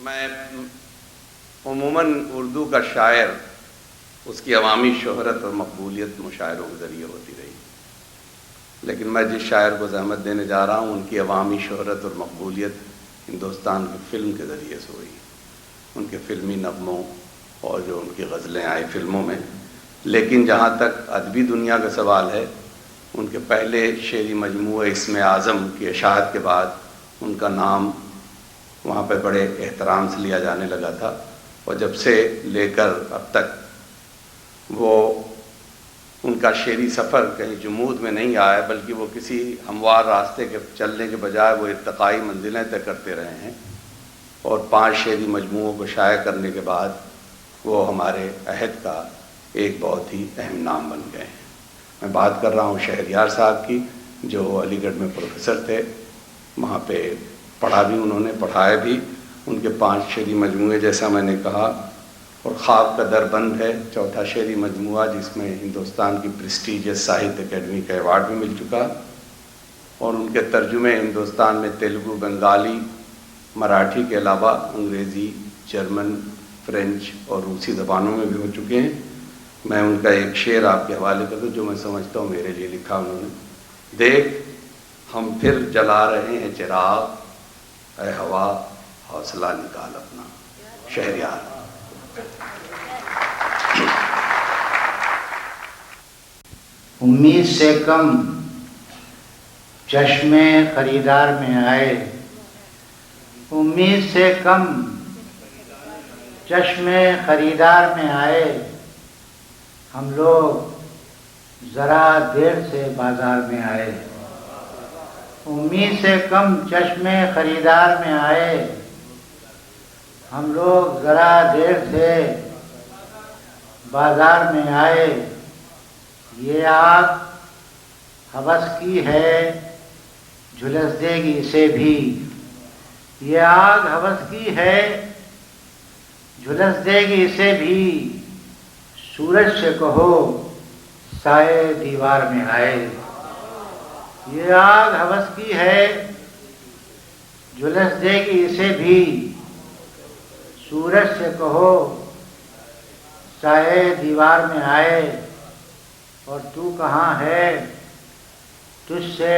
میں عموماً اردو کا شاعر اس کی عوامی شہرت اور مقبولیت مشاعروں کے ذریعے ہوتی رہی، لیکن میں جس شاعر کو زحمت دینے جا رہا ہوں ان کی عوامی شہرت اور مقبولیت ہندوستان کی فلم کے ذریعے سے ہوئی، ان کے فلمی نغموں اور جو ان کی غزلیں آئی فلموں میں۔ لیکن جہاں تک ادبی دنیا کا سوال ہے، ان کے پہلے شعری مجموعہ اسم اعظم کی اشاعت کے بعد ان کا نام وہاں پہ بڑے احترام سے لیا جانے لگا تھا، اور جب سے لے کر اب تک وہ ان کا شعری سفر کہیں جمود میں نہیں آیا، بلکہ وہ کسی ہموار راستے کے چلنے کے بجائے وہ ارتقائی منزلیں طے کرتے رہے ہیں، اور 5 شعری مجموعوں کو شائع کرنے کے بعد وہ ہمارے عہد کا ایک بہت ہی اہم نام بن گئے ہیں۔ میں بات کر رہا ہوں شہریار صاحب کی، جو علی گڑھ میں پروفیسر تھے، وہاں پہ پڑھا بھی انہوں نے، پڑھایا بھی۔ ان کے 5 شعری مجموعے جیسا میں نے کہا، اور خواب کا در بند ہے چوتھا شعری مجموعہ، جس میں ہندوستان کی پریسٹیجس ساہتیہ اکیڈمی کا ایوارڈ بھی مل چکا، اور ان کے ترجمے ہندوستان میں تیلگو، بنگالی، مراٹھی کے علاوہ انگریزی، جرمن، فرینچ اور روسی زبانوں میں بھی ہو چکے ہیں۔ میں ان کا ایک شعر آپ کے حوالے کر دوں جو میں سمجھتا ہوں میرے لیے لکھا انہوں نے۔ دیکھ ہم پھر جلا رہے ہیں چراغ، اے ہوا حوصلہ نکال اپنا۔ شہریار۔ امید سے کم چشمے خریدار میں آئے، امید سے کم چشمے خریدار میں آئے، ہم لوگ ذرا دیر سے بازار میں آئے۔ امید سے کم چشمے خریدار میں آئے، ہم لوگ ذرا دیر سے بازار میں آئے۔ یہ آگ ہوس کی ہے جھلس دے گی اسے بھی، یہ آگ ہوس کی ہے جھلس دے گی اسے بھی۔ سورج سے کہو سائے دیوار میں آئے، یہ آگ ہوس کی ہے جھلس دے گی اسے بھی۔ سورج سے کہو سائے دیوار میں آئے۔ اور تو کہاں ہے، تجھ سے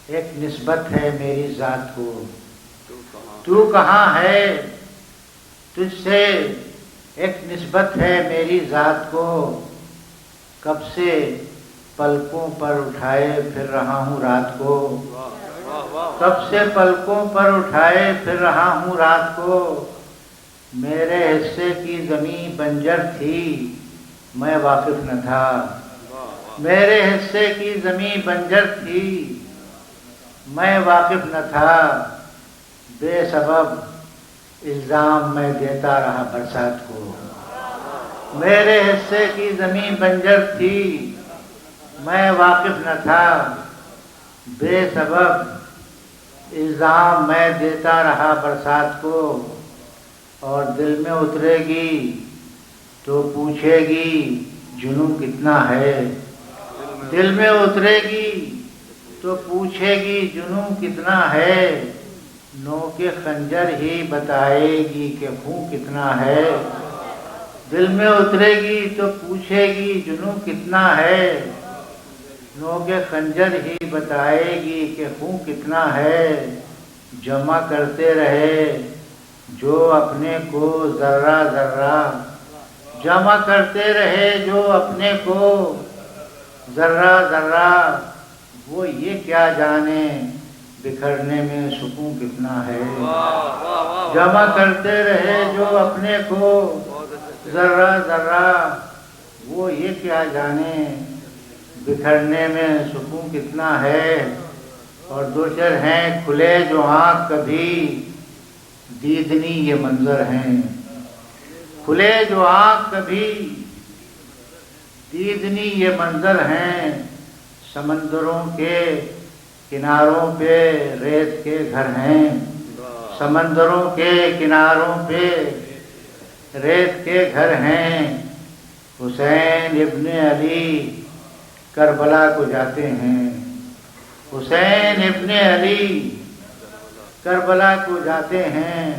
ایک نسبت ہے میری ذات کو، تو کہاں ہے، تجھ سے ایک نسبت ہے میری ذات کو۔ کب سے پلکوں پر اٹھائے پھر رہا ہوں رات کو، کب سے پلکوں پر اٹھائے پھر رہا ہوں رات کو۔ میرے حصے کی زمیں بنجر تھی میں واقف نہ تھا، میرے حصے کی زمیں بنجر تھی میں واقف نہ تھا۔ بے سبب الزام میں دیتا رہا برسات کو، میرے حصے کی زمین بنجر تھی میں واقف نہ تھا۔ بے سبب الزام میں دیتا رہا برسات کو۔ اور دل میں اترے گی تو پوچھے گی جنوں کتنا ہے، دل میں اترے گی تو پوچھے گی جنوں کتنا ہے۔ نو کے خنجر ہی بتائے گی کہ خون کتنا ہے، دل میں اترے گی تو پوچھے گی جنوں کتنا ہے۔ نو کے خنجر ہی بتائے گی کہ خون کتنا ہے۔ جمع کرتے رہے جو اپنے کو ذرہ ذرہ، جمع کرتے رہے جو اپنے کو ذرہ ذرہ۔ وہ یہ کیا جانے بکھرنے میں سکون کتنا ہے، جمع کرتے رہے جو اپنے کو ذرہ ذرہ۔ وہ یہ کیا جانے بکھرنے میں سکون کتنا ہے۔ اور دوچر ہیں کھلے جو آنکھ کبھی دیدنی یہ منظر ہیں، کھلے جو آنکھ کبھی دیدنی یہ منظر ہیں۔ سمندروں کے کناروں پہ ریت کے گھر ہیں، سمندروں کے کناروں پہ ریت کے گھر ہیں۔ حسین ابن علی کربلا کو جاتے ہیں، حسین ابن علی کربلا کو جاتے ہیں۔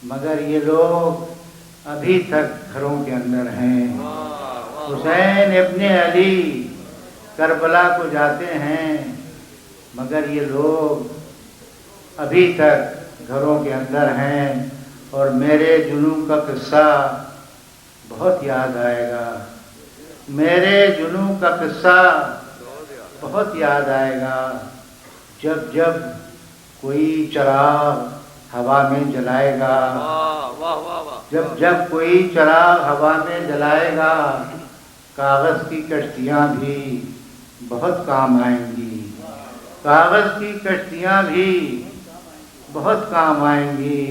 مگر یہ لوگ ابھی تک گھروں کے اندر ہیں۔ حسین ابن علی کربلا کو جاتے ہیں مگر یہ لوگ ابھی تک گھروں کے اندر ہیں، اور میرے جنوں کا قصہ بہت یاد آئے گا، میرے جنوں کا قصہ بہت یاد آئے گا، جب جب کوئی چراغ ہوا میں جلائے گا، جب جب کوئی چراغ ہوا میں جلائے گا، کاغذ کی کشتیاں بھی بہت کام آئیں گی، کاغذ کی کشتیاں بھی بہت کام آئیں گی،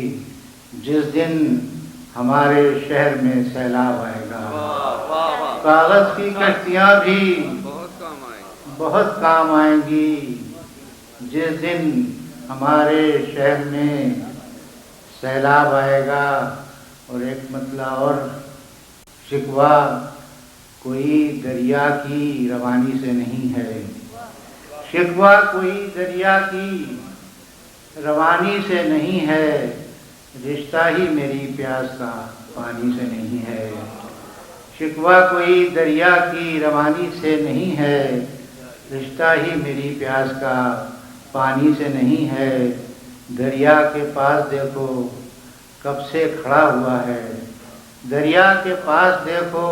جس دن ہمارے شہر میں سیلاب آئے گا، کاغذ کی کشتیاں بھی بہت کام آئیں گی، جس دن ہمارے شہر میں سیلاب آئے گا۔ اور ایک مطلع اور شکوہ کوئی دریا کی روانی سے نہیں ہے، شکوہ کوئی دریا کی روانی سے نہیں ہے، رشتہ ہی میری پیاس کا پانی سے نہیں ہے، شکوہ کوئی دریا کی روانی سے نہیں ہے، رشتہ ہی میری پیاس کا پانی سے نہیں ہے، دریا کے پاس دیکھو کب سے کھڑا ہوا ہے، دریا کے پاس دیکھو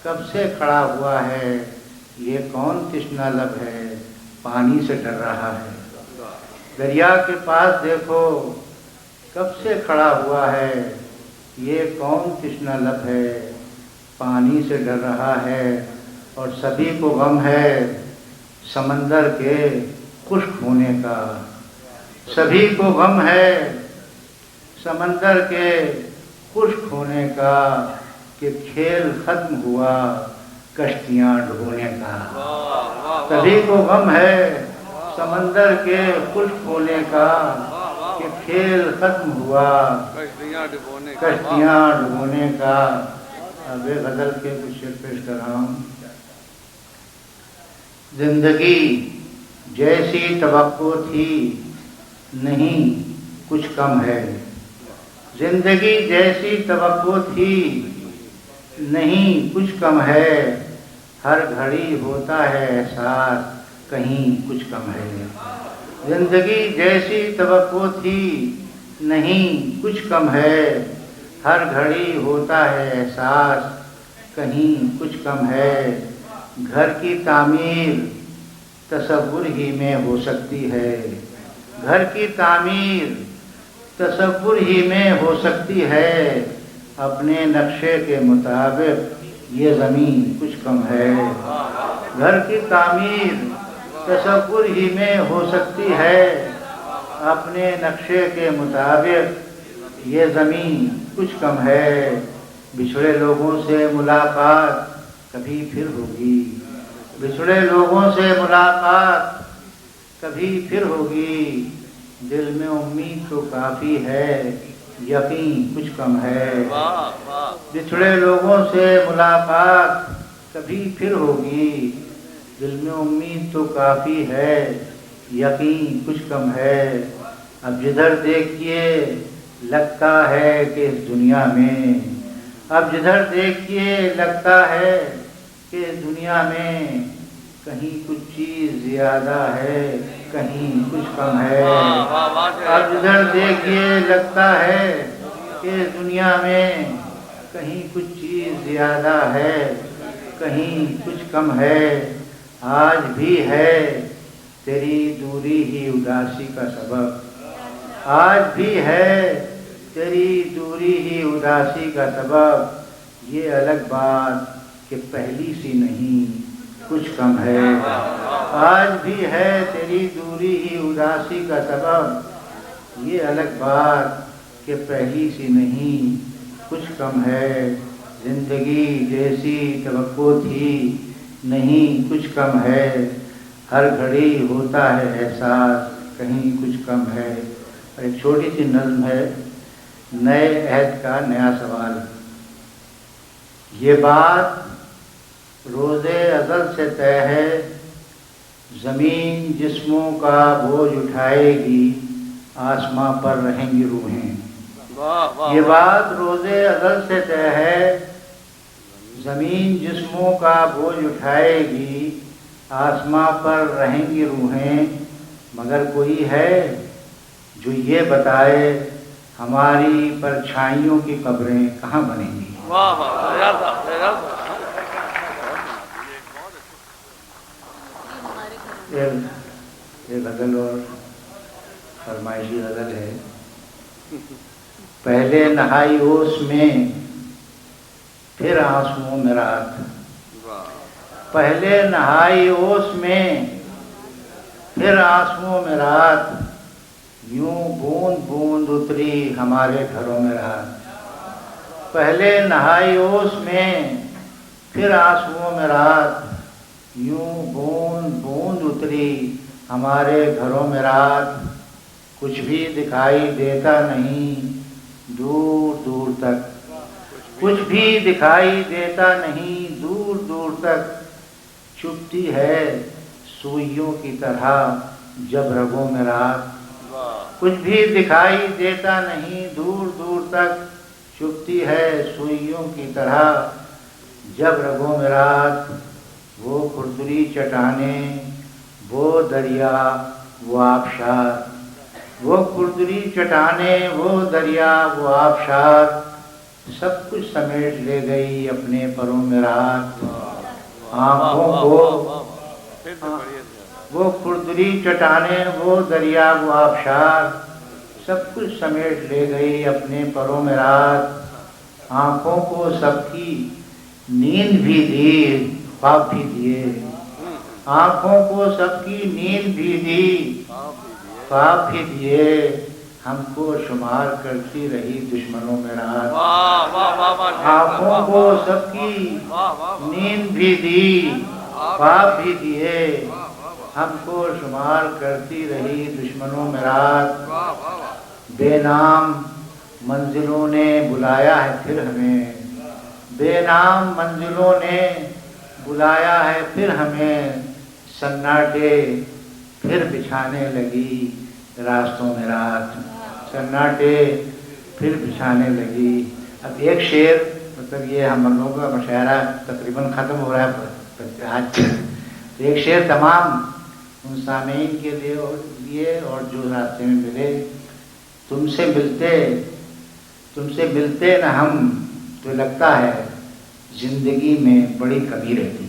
کب سے کھڑا ہوا ہے، یہ کون تشنہ لب ہے پانی سے ڈر رہا ہے، دریا کے پاس دیکھو کب سے کھڑا ہوا ہے، یہ کون تشنہ لب ہے پانی سے ڈر رہا ہے، اور سبھی کو غم ہے سمندر کے خشک ہونے کا، سبھی کو غم ہے سمندر کے خشک ہونے کا، کہ کھیل ختم ہوا کشتیاں ڈوبنے کا، سبھی کو غم ہے سمندر کے خشک ہونے کا، کہ کھیل ختم ہوا کشتیاں ڈوبنے کا۔ اب غزل کے کچھ شعر پیش کر رہا ہوں۔ زندگی جیسی توقع تھی نہیں کچھ کم ہے، زندگی جیسی توقع تھی نہیں کچھ کم ہے، ہر گھڑی ہوتا ہے احساس کہیں کچھ کم ہے، زندگی جیسی توقع تھی نہیں کچھ کم ہے، ہر گھڑی ہوتا ہے احساس کہیں کچھ کم ہے، گھر کی تعمیر تصور ہی میں ہو سکتی ہے، گھر کی تعمیر تصور ہی میں ہو سکتی ہے، اپنے نقشے کے مطابق یہ زمین کچھ کم ہے، گھر کی تعمیر تصور ہی میں ہو سکتی ہے، اپنے نقشے کے مطابق یہ زمین کچھ کم ہے، بچھڑے لوگوں سے ملاقات کبھی پھر ہوگی، بچھڑے لوگوں سے ملاقات کبھی پھر ہوگی، دل میں امید تو کافی ہے یقین کچھ کم ہے، بچھڑے لوگوں سے ملاقات کبھی پھر ہوگی، دل میں امید تو کافی ہے یقین کچھ کم ہے، اب جدھر دیکھیے لگتا ہے کہ اس دنیا میں، اب جدھر دیکھیے لگتا ہے کہ اس دنیا میں کہیں کچھ چیز زیادہ ہے کہیں کچھ کم ہے، اب جدھر دیکھیے لگتا ہے کہ اس دنیا میں کہیں کچھ چیز زیادہ ہے کہیں کچھ کم ہے، آج بھی ہے تیری دوری ہی اداسی کا سبب، آج بھی ہے تیری دوری ہی اداسی کا سبب، یہ الگ بات کہ پہلی سی نہیں کچھ کم ہے، آج بھی ہے تیری دوری ہی اداسی کا سبب، یہ الگ بات کہ پہلی سی نہیں کچھ کم ہے، زندگی جیسی توقع تھی نہیں کچھ کم ہے، ہر گھڑی ہوتا ہے احساس کہیں کچھ کم ہے۔ اور ایک چھوٹی سی نظم ہے، نئے عہد کا نیا سوال۔ یہ بات روزے ازل سے طے ہے، زمین جسموں کا بوجھ اٹھائے گی، آسماں پر رہیں گی روحیں، یہ بات روز ازل سے طے ہے، زمین جسموں کا بوجھ اٹھائے گی، آسماں پر رہیں گی روحیں، مگر کوئی ہے جو یہ بتائے ہماری پرچھائیوں کی قبریں کہاں بنیں گی؟ یہ غزل اور فرمائشی غزل ہے۔ پہلے نہائی اوس میں پھر آنسوؤں میں رات، پہلے نہائی اوس میں پھر آنسوؤں میں رات، یوں بوند بوند اتری ہمارے گھروں میں رات، پہلے نہائی اوس میں پھر آنسوؤں میں رات، یوں بوند بوند اتری ہمارے گھروں میں رات، کچھ بھی دکھائی دیتا نہیں دور دور تک، کچھ بھی دکھائی دیتا نہیں دور دور تک، چپتی ہے سوئیوں کی طرح جب رگوں میں رات، کچھ بھی دکھائی دیتا نہیں دور دور تک، چپتی ہے سوئیوں کی طرح جب رگوں میں رات، وہ کھردری چٹانیں وہ دریا وہ آبشار، وہ کھردری چٹانیں وہ دریا وہ آبشار، سب کچھ سمیٹ لے گئی اپنے پروں میں رات، آنکھوں کو وہ کھردری چٹانیں وہ دریا وہ آبشار، سب کچھ سمیٹ لے گئی اپنے پروں میں رات، آنکھوں کو سب کی نیند بھی دی خواب بھی دیے، آنکھوں کو سب کی نیند بھی دی خواب بھی دیے، ہم کو شمار کرتی رہی دشمنوں میں رات، آنکھوں کو سب کی نیند بھی دی خواب بھی دیے، ہم کو شمار کرتی رہی دشمنوں میں رات، بے نام منزلوں نے بلایا ہے پھر ہمیں، بے نام منزلوں نے بلایا ہے پھر ہمیں، سناٹے پھر بچھانے لگی راستوں میں رات، سناٹے پھر بچھانے لگی۔ اب ایک شعر، مطلب یہ ہم لوگوں کا مشاعرہ تقریباً ختم ہو رہا ہے آج، ایک شعر تمام ان سامعین کے لیے اور جو راستے میں ملے، تم سے ملتے نہ ہم تو لگتا ہے زندگی میں بڑی کمی رہتی۔